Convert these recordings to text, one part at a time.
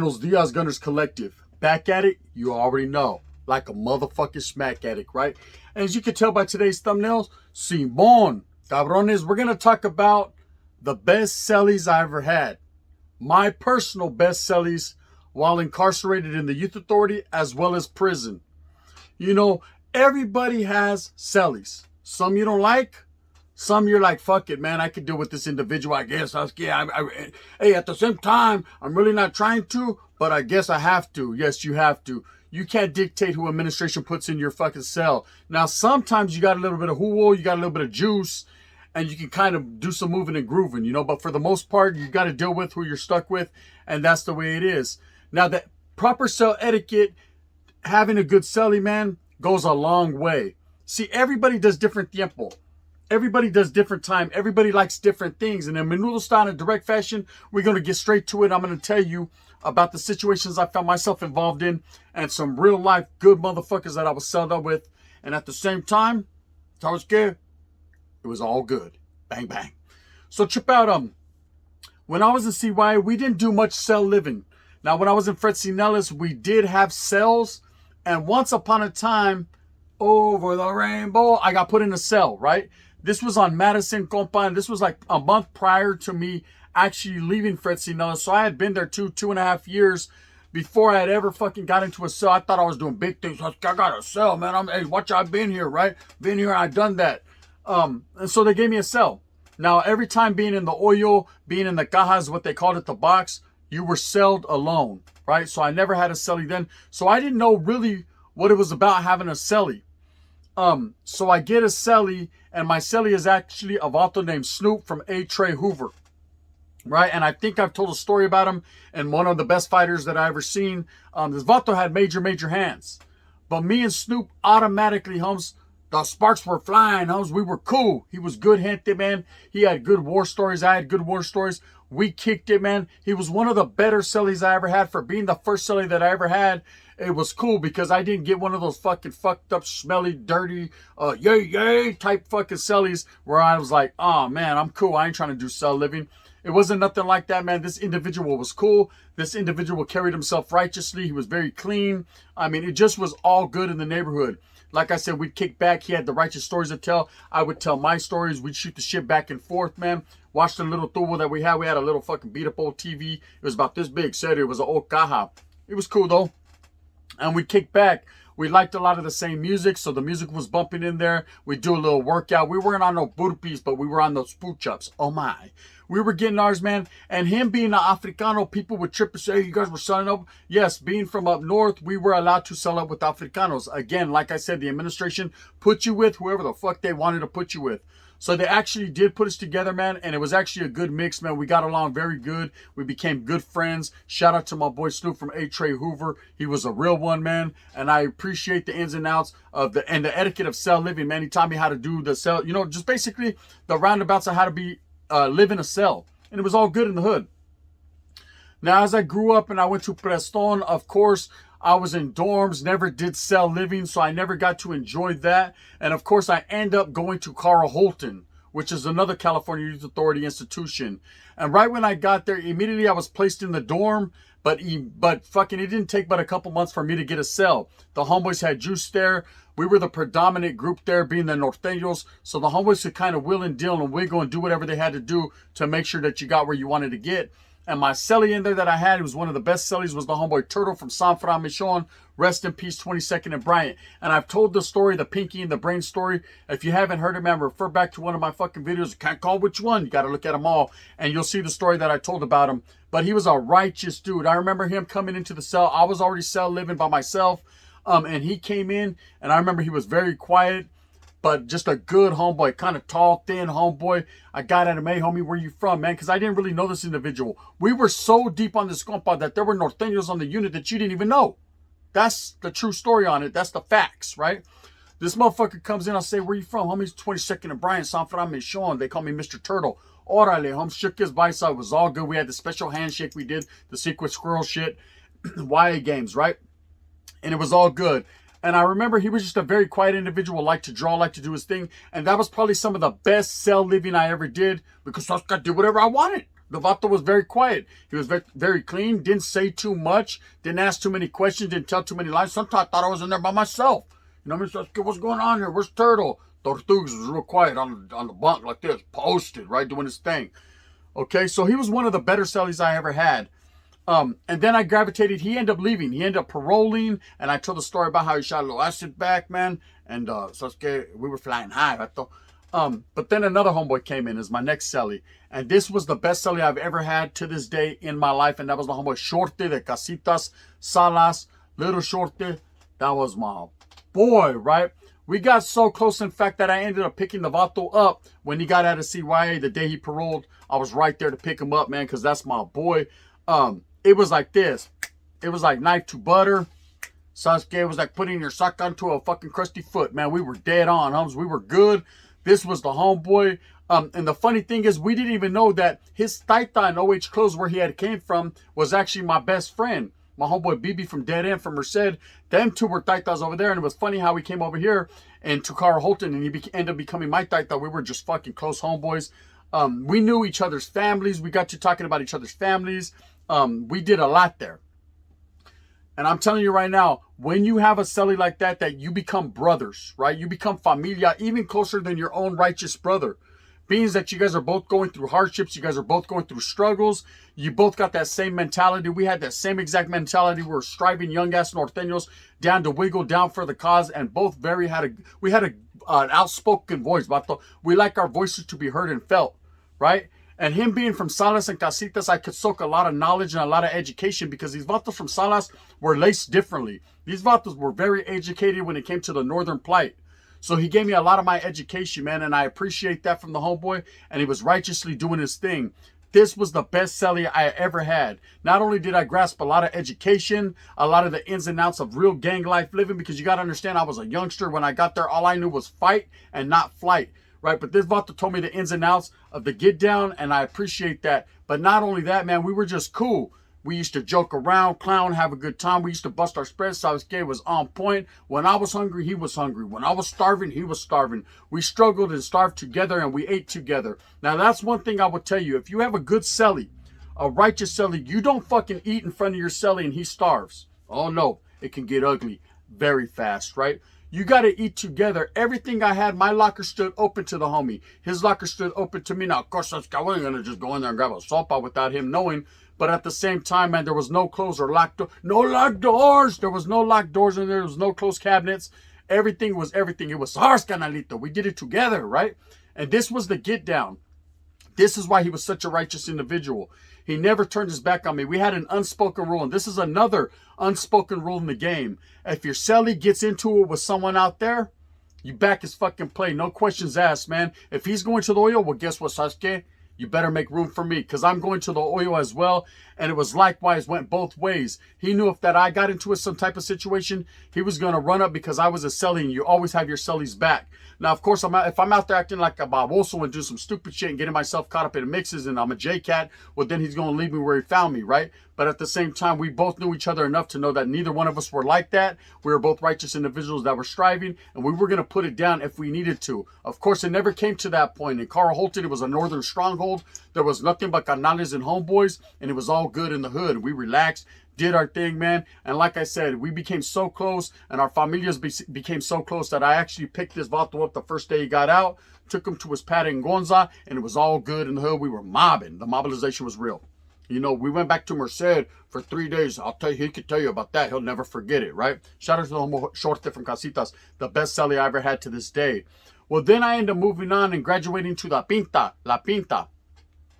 Buenos Dias Gunners Collective. Back at it, you already know. Like a motherfucking smack addict, right? And as you can tell by today's thumbnails, Simón, cabrones, we're going to talk about the best cellies I ever had. My personal best cellies while incarcerated in the youth authority as well as prison. You know, everybody has cellies. Some you don't like. Some you're like, fuck it, man. I could deal with this individual, I guess. Hey, at the same time, I'm really not trying to, but I guess I have to. Yes, you have to. You can't dictate who administration puts in your fucking cell. Now, sometimes you got a little bit of hoo, you got a little bit of juice, and you can kind of do some moving and grooving, you know. But for the most part, you got to deal with who you're stuck with, and that's the way it is. Now, that proper cell etiquette, having a good cellie, man, goes a long way. See, everybody does different tiempo. Everybody does different time. Everybody likes different things. And in Menudo style, in a direct fashion, we're going to get straight to it. I'm going to tell you about the situations I found myself involved in and some real life good motherfuckers that I was celled up with. And at the same time, I was scared. It was all good. Bang, bang. So check out, when I was in CY, we didn't do much cell living. Now, when I was in Fred Cellies, we did have cells. And once upon a time, over the rainbow, I got put in a cell, right? This was on Madison, compa, and this was like a month prior to me actually leaving Fred Cellies. So I had been there 2.5 years before I had ever fucking got into a cell. I thought I was doing big things. I got a cell, man. Hey, watch, I've been here, right? Been here, I've done that. And so they gave me a cell. Now, every time being in the oil, being in the cajas, what they called it, the box, you were celled alone, right? So I never had a cellie then. So I didn't know really what it was about having a cellie. So I get a cellie, and my cellie is actually a vato named Snoop from A. Trey Hoover, right? And I think I've told a story about him and one of the best fighters that I ever seen. This vato had major hands, but me and Snoop automatically, Holmes, the sparks were flying, Holmes. We were cool. He was good gente, man. He had good war stories. I had good war stories. We kicked it, man. He was one of the better cellies I ever had. For being the first cellie that I ever had, it was cool because I didn't get one of those fucking fucked up, smelly, dirty, yay type fucking cellies where I was like, oh man, I'm cool. I ain't trying to do cell living. It wasn't nothing like that, man. This individual was cool. This individual carried himself righteously. He was very clean. I mean, it just was all good in the neighborhood. Like I said, we'd kick back. He had the righteous stories to tell. I would tell my stories. We'd shoot the shit back and forth, man. Watch the little tubo that we had. We had a little fucking beat up old TV. It was about this big. Said it was an old caja. It was cool though. And we'd kick back. We liked a lot of the same music, so the music was bumping in there. We'd do a little workout. We weren't on no burpees, but we were on those pooch-ups. Oh my. We were getting ours, man. And him being an Africano, people would trip and say, hey, you guys were selling up. Yes, being from up north, we were allowed to sell up with Africanos. Again, like I said, the administration put you with whoever the fuck they wanted to put you with. So they actually did put us together, man, and it was actually a good mix, man. We got along very good. We became good friends. Shout out to my boy Snoop from A. Trey Hoover. He was a real one, man, and I appreciate the ins and outs of the etiquette of cell living, man. He taught me how to do the cell, you know, just basically the roundabouts of how to live in a cell, and it was all good in the hood. Now, as I grew up and I went to Preston, of course, I was in dorms, never did cell living, so I never got to enjoy that. And of course, I end up going to Carl Holton, which is another California Youth Authority institution. And right when I got there, immediately I was placed in the dorm, but fucking it didn't take but a couple months for me to get a cell. The homeboys had juice there. We were the predominant group there, being the norteños. So the homeboys could kind of wheel and deal and wiggle and do whatever they had to do to make sure that you got where you wanted to get. And my cellie in there that I had, it was one of the best cellies, was the homeboy Turtle from San Fran Michon. Rest in peace, 22nd and Bryant. And I've told the story, the Pinky and the Brain story. If you haven't heard it, man, refer back to one of my fucking videos. Can't call which one. You got to look at them all. And you'll see the story that I told about him. But he was a righteous dude. I remember him coming into the cell. I was already cell living by myself. And he came in, and I remember he was very quiet, but just a good homeboy, kind of tall, thin homeboy. I got at him, hey, homie, where you from, man? Because I didn't really know this individual. We were so deep on this compa that there were norteños on the unit that you didn't even know. That's the true story on it. That's the facts, right? This motherfucker comes in, I say, where you from? Homie's 22nd and Bryant, San Fran Michon. They call me Mr. Turtle. Orale, home, shook his bicep. It was all good. We had the special handshake we did, the secret squirrel shit, YA games, right? And it was all good. And I remember he was just a very quiet individual, liked to draw, liked to do his thing. And that was probably some of the best cell living I ever did because I could do whatever I wanted. The vato was very quiet. He was very, very clean, didn't say too much, didn't ask too many questions, didn't tell too many lies. Sometimes I thought I was in there by myself. You know what I mean? What's going on here? Where's Turtle? Tortugas was real quiet on the bunk like this, posted, right, doing his thing. Okay, so he was one of the better cellies I ever had. And then I gravitated. He ended up leaving. He ended up paroling, and I told the story about how he shot a little acid back, man. And so we were flying high. But then another homeboy came in as my next cellie, and this was the best cellie I've ever had to this day in my life, and that was the homeboy Shorte de Casitas, Salas, little Shorte. That was my boy, right? We got so close, in fact, that I ended up picking the vato up when he got out of CYA the day he paroled. I was right there to pick him up, man, because that's my boy. It was like this. It was like knife to butter. Sasuke was like putting your sock onto a fucking crusty foot, man. We were dead on, homes. We were good. This was the homeboy. And the funny thing is, we didn't even know that his taita in OH Clothes, where he had came from, was actually my best friend. My homeboy BB from Dead End, from Merced. Them two were taitas over there. And it was funny how he came over here and to Carl Holton, and he ended up becoming my taita. We were just fucking close homeboys. We knew each other's families. We got to talking about each other's families. We did a lot there. And I'm telling you right now, when you have a cellie like that, that you become brothers, right? You become familia, even closer than your own righteous brother. Being that you guys are both going through hardships, you guys are both going through struggles, you both got that same mentality. We had that same exact mentality. We were striving young-ass norteños down to wiggle, down for the cause, and both we had an outspoken voice. But we like our voices to be heard and felt, right? And him being from Salas and Casitas, I could soak a lot of knowledge and a lot of education, because these vatos from Salas were laced differently. These vatos were very educated when it came to the northern plight. So he gave me a lot of my education, man, and I appreciate that from the homeboy, and he was righteously doing his thing. This was the best cellie I ever had. Not only did I grasp a lot of education, a lot of the ins and outs of real gang life living, because you got to understand, I was a youngster. When I got there, all I knew was fight and not flight. Right, but this vato told me the ins and outs of the get down, and I appreciate that. But not only that, man, we were just cool. We used to joke around, clown, have a good time. We used to bust our spreads. Sasuke was on point. When I was hungry, he was hungry. When I was starving, he was starving. We struggled and starved together, and we ate together. Now, that's one thing I would tell you. If you have a good cellie, a righteous cellie, you don't fucking eat in front of your cellie and he starves. Oh, no. It can get ugly very fast, right? You got to eat together. Everything I had, my locker stood open to the homie. His locker stood open to me. Now, of course, I wasn't going to just go in there and grab a sopa without him knowing. But at the same time, man, there was no closed or locked door. No locked doors. There was no locked doors in there. There was no closed cabinets. Everything was everything. It was ours, canalito. We did it together, right? And this was the get down. This is why he was such a righteous individual. He never turned his back on me. We had an unspoken rule, and this is another unspoken rule in the game. If your cellie gets into it with someone out there, you back his fucking play. No questions asked, man. If he's going to the oil, well, guess what, Sasuke? You better make room for me, because I'm going to the oil as well. And it was likewise, went both ways. He knew if that I got into some type of situation, he was going to run up, because I was a cellie, and you always have your cellies back. Now, of course, if I'm out there acting like a baboso and do some stupid shit and getting myself caught up in mixes and I'm a J-Cat, well, then he's going to leave me where he found me, right? But at the same time, we both knew each other enough to know that neither one of us were like that. We were both righteous individuals that were striving, and we were going to put it down if we needed to. Of course, it never came to that point. In Carl Holton, it was a northern stronghold. There was nothing but canales and homeboys, and it was all good in the hood. We relaxed, did our thing, man. And like I said, we became so close, and our familias became so close that I actually picked this vato up the first day he got out, took him to his pad in Gonza, and it was all good in the hood. We were mobbing. The mobilization was real. You know, we went back to Merced for 3 days. I'll tell you, he could tell you about that. He'll never forget it, right? Shout out to the homo Shorte from Casitas, the best cellie I ever had to this day. Well, then I end up moving on and graduating to La Pinta,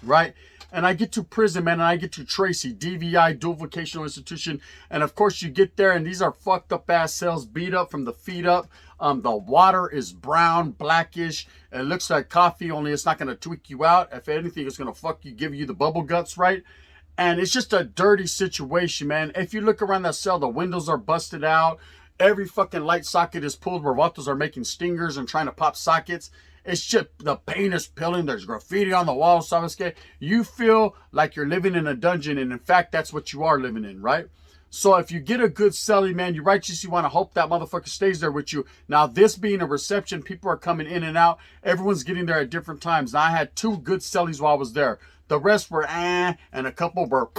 right? And I get to prison, man, and I get to Tracy, DVI, Dual Vocational Institution. And of course, you get there, and these are fucked up ass cells, beat up from the feet up. The water is brown, blackish. It looks like coffee, only it's not going to tweak you out. If anything, it's going to fuck you, give you the bubble guts, right? And it's just a dirty situation, man. If you look around that cell, the windows are busted out. Every fucking light socket is pulled where vatos are making stingers and trying to pop sockets. It's just, the paint is peeling. There's graffiti on the wall, Sasuke. You feel like you're living in a dungeon, and in fact, that's what you are living in, right? So if you get a good cellie, man, you righteously want to hope that motherfucker stays there with you. Now, this being a reception, people are coming in and out. Everyone's getting there at different times. Now, I had 2 good cellies while I was there. The rest were and a couple were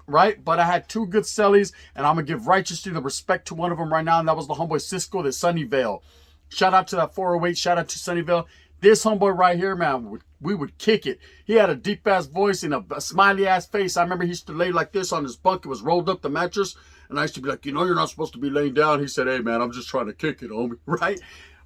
right? But I had 2 good cellies, and I'm going to give righteously the respect to one of them right now, and that was the homeboy Cisco, the Sunnyvale. Shout out to that 408. Shout out to Sunnyvale. This homeboy right here, man, we would kick it. He had a deep-ass voice and a smiley-ass face. I remember he used to lay like this on his bunk. It was rolled up, the mattress. And I used to be like, you know, you're not supposed to be laying down. He said, hey, man, I'm just trying to kick it, homie, right?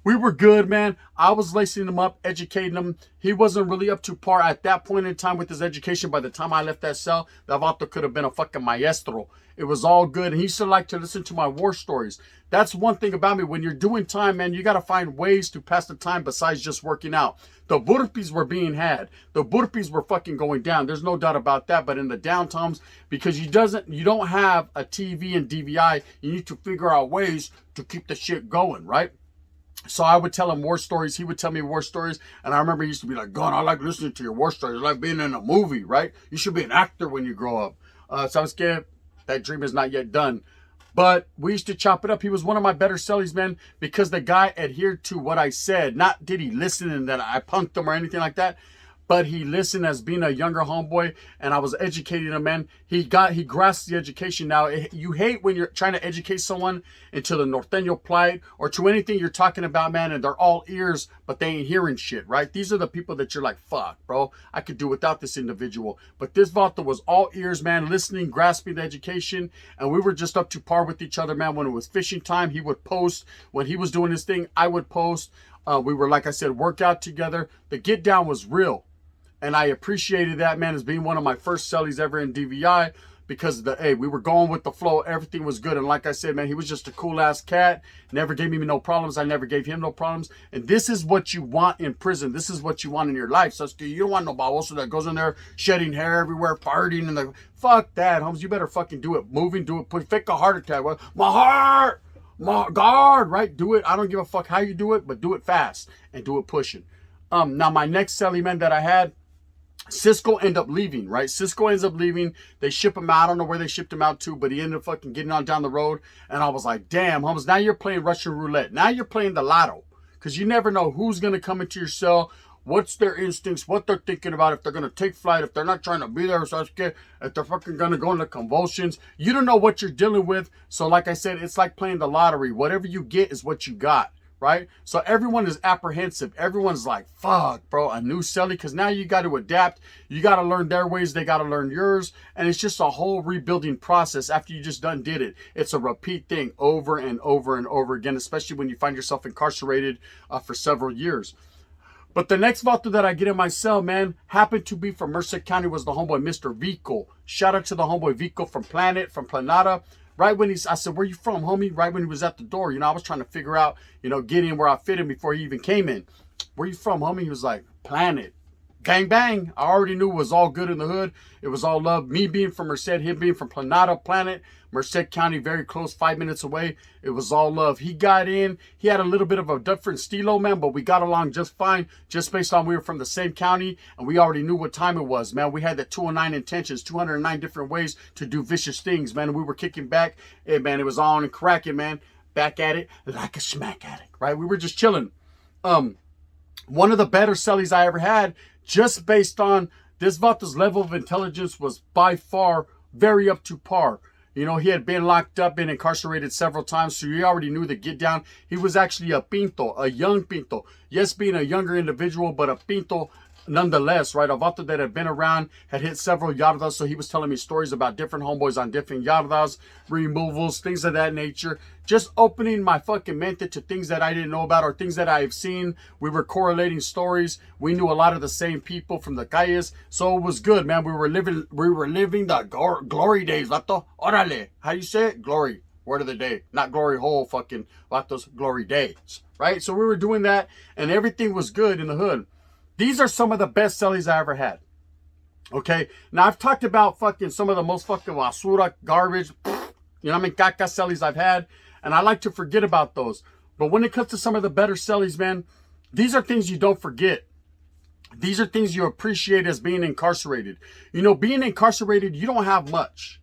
We were good, man. I was lacing him up, educating him. He wasn't really up to par at that point in time with his education. By the time I left that cell, that vato could have been a fucking maestro. It was all good. And he still liked to listen to my war stories. That's one thing about me. When you're doing time, man, you got to find ways to pass the time besides just working out. The burpees were being had. The burpees were fucking going down. There's no doubt about that. But in the downtimes, because you don't have a TV and DVI, you need to figure out ways to keep the shit going, right? So I would tell him war stories. He would tell me war stories. And I remember he used to be like, God, I like listening to your war stories. It's like being in a movie, right? You should be an actor when you grow up. So I was scared. That dream is not yet done. But we used to chop it up. He was one of my better cellies, man, because the guy adhered to what I said. Not did he listen and that I punked him or anything like that, but he listened as being a younger homeboy, and I was educating him, man. He grasped the education. Now, you hate when you're trying to educate someone into the norteño plight or to anything you're talking about, man, and they're all ears, but they ain't hearing shit, right? These are the people that you're like, fuck, bro, I could do without this individual. But this vato was all ears, man, listening, grasping the education, and we were just up to par with each other, man. When it was fishing time, he would post. When he was doing his thing, I would post. We were, like I said, work out together. The get down was real. And I appreciated that, man, as being one of my first cellies ever in DVI because we were going with the flow. Everything was good. And like I said, man, he was just a cool ass cat. Never gave me no problems. I never gave him no problems. And this is what you want in prison. This is what you want in your life. So you don't want no baboso that goes in there shedding hair everywhere, farting, and fuck that, Holmes. You better fucking do it. Moving, do it. Fake a heart attack. Well, my heart, my guard, right? Do it. I don't give a fuck how you do it, but do it fast and do it pushing. Now my next cellie, man, that I had, Cisco ended up leaving, right? Cisco ends up leaving. They ship him out. I don't know where they shipped him out to, but he ended up fucking getting on down the road. And I was like, damn, Holmes, now you're playing Russian roulette. Now you're playing the lotto. Because you never know who's going to come into your cell, what's their instincts, what they're thinking about, if they're going to take flight, if they're not trying to be there, so if they're fucking going to go into convulsions. You don't know what you're dealing with. So like I said, it's like playing the lottery. Whatever you get is what you got. Right? So everyone is apprehensive. Everyone's like, fuck, bro, a new cellie. Because now you got to adapt. You got to learn their ways. They got to learn yours. And it's just a whole rebuilding process after you just done did it. It's a repeat thing over and over and over again, especially when you find yourself incarcerated for several years. But the next vato that I get in my cell, man, happened to be from Merced County, was the homeboy Mr. Vico. Shout out to the homeboy Vico from Planeta. Right when I said, where you from, homie? Right when he was at the door, I was trying to figure out, get in where I fit in before he even came in. Where you from, homie? He was like, Planet. Gang bang. I already knew it was all good in the hood. It was all love. Me being from Merced, him being from Planeta, Planet, Merced County, very close, 5 minutes away. It was all love. He got in. He had a little bit of a different stilo, man, but we got along just fine, just based on we were from the same county, and we already knew what time it was, man. We had the 209 intentions, 209 different ways to do vicious things, man. We were kicking back. Hey, man, it was on and cracking, man. Back at it like a smack addict, right? We were just chilling. One of the better cellies I ever had, just based on this vato's level of intelligence, was by far very up to par. He had been locked up, been incarcerated several times, so he already knew the get down. He was actually a pinto, a young pinto. Yes, being a younger individual, but a pinto nonetheless, right? A vato that had been around, had hit several yardas, so he was telling me stories about different homeboys on different yardas, removals, things of that nature. Just opening my fucking mente to things that I didn't know about or things that I've seen. We were correlating stories. We knew a lot of the same people from the calles, so it was good, man. We were living the glory days, vato. Orale. How you say it? Glory. Word of the day. Not glory hole, fucking vatos, glory days, right? So we were doing that, and everything was good in the hood. These are some of the best cellies I ever had. Okay? Now, I've talked about fucking some of the most fucking basura, garbage, caca cellies I've had. And I like to forget about those. But when it comes to some of the better cellies, man, these are things you don't forget. These are things you appreciate as being incarcerated. Being incarcerated, you don't have much.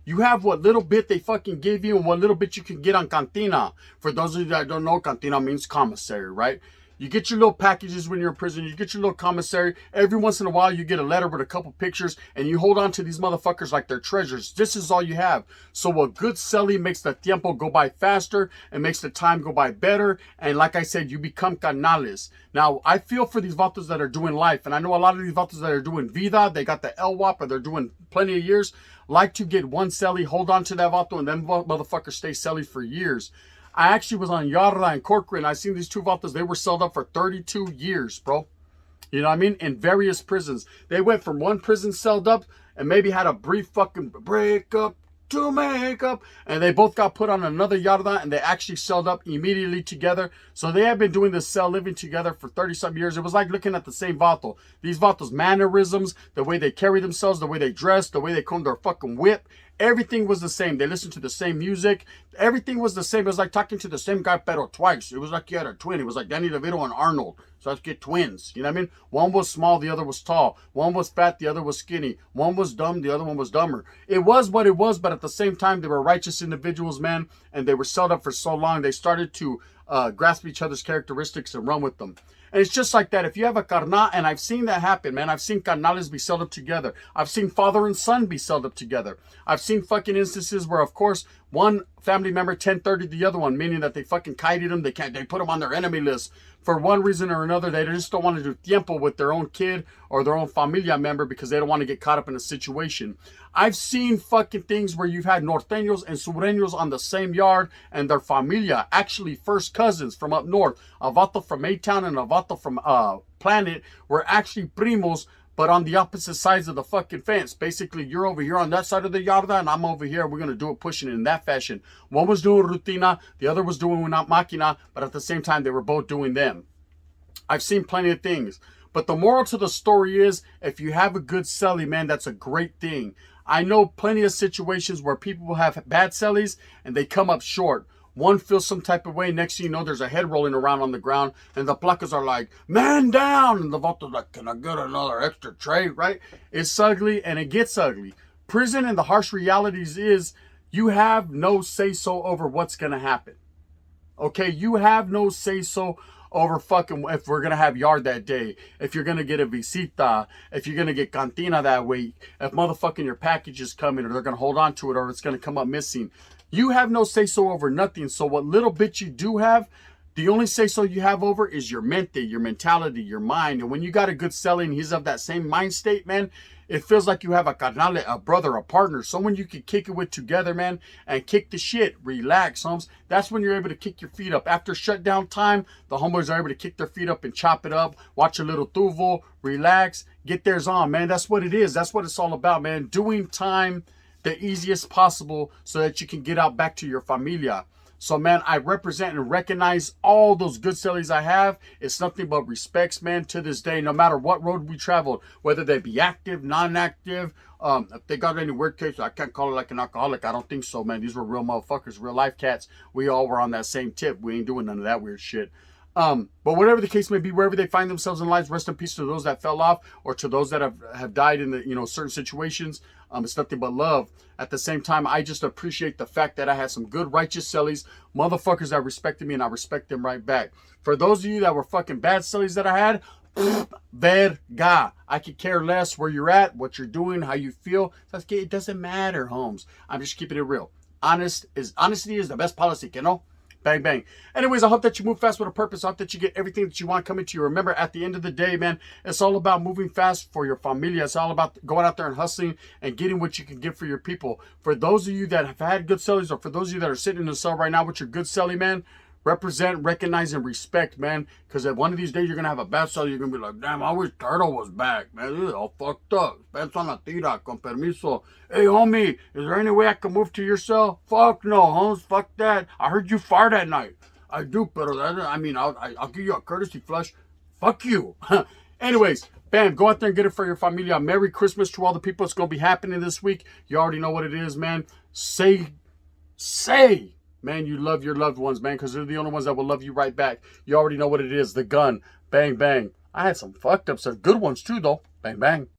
You have what little bit they fucking give you and what little bit you can get on cantina. For those of you that don't know, cantina means commissary, right? You get your little packages when you're in prison. You get your little commissary. Every once in a while, you get a letter with a couple pictures, and you hold on to these motherfuckers like they're treasures. This is all you have. So a good cellie makes the tiempo go by faster and makes the time go by better. And like I said, you become canales. Now, I feel for these vatos that are doing life, and I know a lot of these vatos that are doing vida, they got the LWAP, or they're doing plenty of years, like to get one cellie, hold on to that vato, and then motherfuckers stay cellie for years. I actually was on Yarra and Corcoran. I seen these two vatos. They were celled up for 32 years, bro. You know what I mean? In various prisons. They went from one prison celled up and maybe had a brief fucking breakup to make up. And they both got put on another Yarda and they actually celled up immediately together. So they have been doing this cell living together for 30-some years. It was like looking at the same vato. These vatos' mannerisms, the way they carry themselves, the way they dress, the way they comb their fucking whip. Everything was the same. They listened to the same music. Everything was the same. It was like talking to the same guy, pero twice. It was like you had a twin. It was like Danny DeVito and Arnold. So let's get twins. You know what I mean? One was small, the other was tall. One was fat, the other was skinny. One was dumb, the other one was dumber. It was what it was, but at the same time, they were righteous individuals, man, and they were set up for so long. They started to grasp each other's characteristics and run with them. And it's just like that. If you have a carnal, and I've seen that happen, man. I've seen carnales be sold up together. I've seen father and son be sold up together. I've seen fucking instances where, of course, one family member 1030 the other one, meaning that they fucking kited them. They put them on their enemy list for one reason or another. They just don't want to do tiempo with their own kid or their own familia member because they don't want to get caught up in a situation. I've seen fucking things where you've had norteños and sureños on the same yard and their familia, actually first cousins from up north. A vato from A-Town and a vato from Planet were actually primos, but on the opposite sides of the fucking fence. Basically, you're over here on that side of the yarda, and I'm over here. We're going to do it pushing it in that fashion. One was doing rutina, the other was doing una máquina, but at the same time, they were both doing them. I've seen plenty of things. But the moral to the story is, if you have a good cellie, man, that's a great thing. I know plenty of situations where people will have bad cellies, and they come up short. One feels some type of way. Next thing you know, there's a head rolling around on the ground. And the placas are like, man down. And the vato's like, can I get another extra tray, right? It's ugly and it gets ugly. Prison and the harsh realities is you have no say-so over what's going to happen. Okay? You have no say-so over fucking if we're going to have yard that day. If you're going to get a visita. If you're going to get cantina that week. If motherfucking your package is coming or they're going to hold on to it or it's going to come up missing. You have no say-so over nothing. So what little bit you do have, the only say-so you have over is your mente, your mentality, your mind. And when you got a good cellie and he's of that same mind state, man, it feels like you have a carnal, a brother, a partner, someone you can kick it with together, man, and kick the shit. Relax, homes. That's when you're able to kick your feet up. After shutdown time, the homeboys are able to kick their feet up and chop it up, watch a little tuvo, relax, get theirs on, man. That's what it is. That's what it's all about, man. Doing time the easiest possible so that you can get out back to your familia. So, man, I represent and recognize all those good cellies I have. It's nothing but respects, man, to this day, no matter what road we traveled, whether they be active, non-active. If they got any weird cases, I can't call it like an alcoholic. I don't think so, man. These were real motherfuckers, real life cats. We all were on that same tip. We ain't doing none of that weird shit. But whatever the case may be, wherever they find themselves in lives, rest in peace to those that fell off or to those that have died in the certain situations. It's nothing but love. At the same time, I just appreciate the fact that I had some good righteous cellies, motherfuckers that respected me, and I respect them right back. For those of you that were fucking bad cellies that I had, verga. I could care less where you're at, what you're doing, how you feel. It doesn't matter, Holmes. I'm just keeping it real. Honesty is the best policy, you know? Bang, bang. Anyways, I hope that you move fast with a purpose. I hope that you get everything that you want coming to you. Remember, at the end of the day, man, it's all about moving fast for your familia. It's all about going out there and hustling and getting what you can get for your people. For those of you that have had good cellies, or for those of you that are sitting in the cell right now with your good cellie, man, represent, recognize, and respect, man. Because at one of these days, you're going to have a bad cellie. You're going to be like, damn, I wish Turtle was back, man. This is all fucked up. Pants on la tira, con permiso. Hey, homie, is there any way I can move to your cell? Fuck no, Holmes. Fuck that. I heard you fart at night. I do, but I'll give you a courtesy flush. Fuck you. Anyways, bam, go out there and get it for your familia. Merry Christmas to all the people. It's going to be happening this week. You already know what it is, man. Say, man, you love your loved ones, man, because they're the only ones that will love you right back. You already know what it is. The gun. Bang, bang. I had some fucked ups. Some good ones, too, though. Bang, bang.